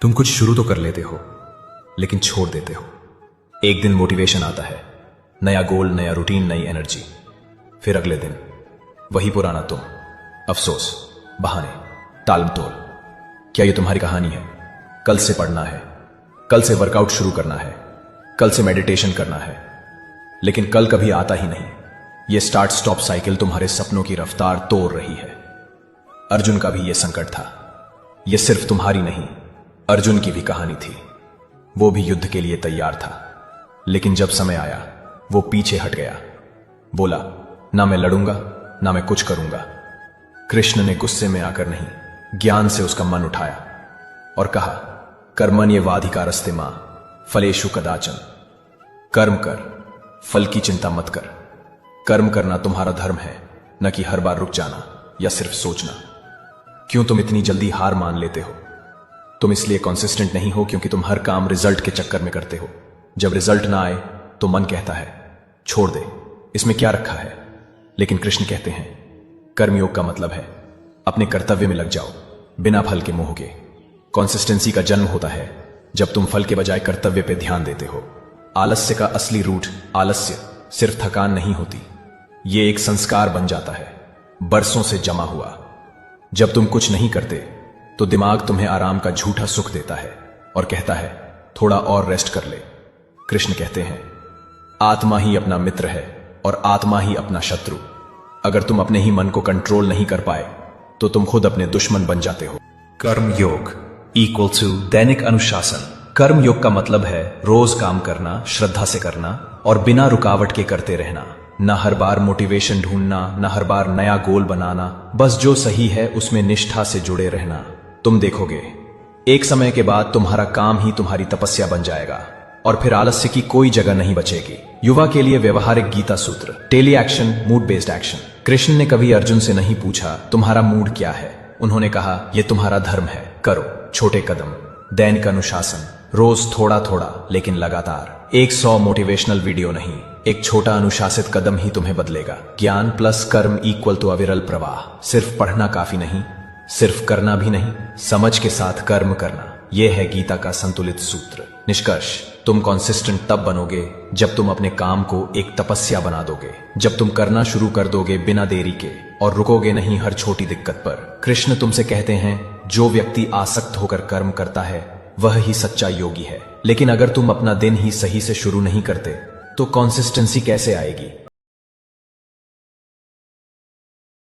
तुम कुछ शुरू तो कर लेते हो लेकिन छोड़ देते हो। एक दिन मोटिवेशन आता है, नया गोल, नया रूटीन, नई एनर्जी। फिर अगले दिन वही पुराना तुम, अफसोस, बहाने, टालमटोल। क्या ये तुम्हारी कहानी है? कल से पढ़ना है, कल से वर्कआउट शुरू करना है, कल से मेडिटेशन करना है, लेकिन कल कभी आता ही नहीं। ये स्टार्ट स्टॉप साइकिल तुम्हारे सपनों की रफ्तार तोड़ रही है। अर्जुन का भी यह संकट था। यह सिर्फ तुम्हारी नहीं, अर्जुन की भी कहानी थी। वो भी युद्ध के लिए तैयार था, लेकिन जब समय आया वो पीछे हट गया। बोला, ना मैं लड़ूंगा, ना मैं कुछ करूंगा। कृष्ण ने गुस्से में आकर नहीं, ज्ञान से उसका मन उठाया और कहा, कर्मण्येवाधिकारस्ते मां फलेषु कदाचन। कर्म कर, फल की चिंता मत कर। कर्म करना तुम्हारा धर्म है, न कि हर बार रुक जाना या सिर्फ सोचना। क्यों तुम इतनी जल्दी हार मान लेते हो? तुम इसलिए कंसिस्टेंट नहीं हो क्योंकि तुम हर काम रिजल्ट के चक्कर में करते हो। जब रिजल्ट ना आए तो मन कहता है, छोड़ दे, इसमें क्या रखा है। लेकिन कृष्ण कहते हैं, कर्मयोग का मतलब है अपने कर्तव्य में लग जाओ, बिना फल के मोह के। कंसिस्टेंसी का जन्म होता है जब तुम फल के बजाय कर्तव्य पे ध्यान देते हो। आलस्य का असली रूट आलस्य सिर्फ थकान नहीं होती, ये एक संस्कार बन जाता है, बरसों से जमा हुआ। जब तुम कुछ नहीं करते तो दिमाग तुम्हें आराम का झूठा सुख देता है और कहता है, थोड़ा और रेस्ट कर ले। कृष्ण कहते हैं, आत्मा ही अपना मित्र है और आत्मा ही अपना शत्रु। अगर तुम अपने ही मन को कंट्रोल नहीं कर पाए तो तुम खुद अपने दुश्मन बन जाते हो। कर्म योग इक्वल टू दैनिक अनुशासन। कर्म योग का मतलब है रोज काम करना, श्रद्धा से करना और बिना रुकावट के करते रहना। न हर बार मोटिवेशन ढूंढना, न हर बार नया गोल बनाना, बस जो सही है उसमें निष्ठा से जुड़े रहना। तुम देखोगे एक समय के बाद तुम्हारा काम ही तुम्हारी तपस्या बन जाएगा और फिर आलस्य की कोई जगह नहीं बचेगी। युवा के लिए व्यवहारिक गीता सूत्र, daily action, mood based action. Krishna ने कभी अर्जुन से नहीं पूछा तुम्हारा मूड क्या है। उन्होंने कहा, यह तुम्हारा धर्म है, करो। छोटे कदम, दैनिक अनुशासन, रोज थोड़ा थोड़ा लेकिन लगातार। 100 मोटिवेशनल वीडियो नहीं, एक छोटा अनुशासित कदम ही तुम्हें बदलेगा। ज्ञान प्लस कर्म इक्वल टू अविरल प्रवाह। सिर्फ पढ़ना काफी नहीं, सिर्फ करना भी नहीं, समझ के साथ कर्म करना। यह है गीता का संतुलित सूत्र। निष्कर्ष, तुम कंसिस्टेंट तब बनोगे जब तुम अपने काम को एक तपस्या बना दोगे, जब तुम करना शुरू कर दोगे बिना देरी के और रुकोगे नहीं हर छोटी दिक्कत पर। कृष्ण तुमसे कहते हैं, जो व्यक्ति आसक्त होकर कर्म करता है वह ही सच्चा योगी है। लेकिन अगर तुम अपना दिन ही सही से शुरू नहीं करते तो कंसिस्टेंसी कैसे आएगी?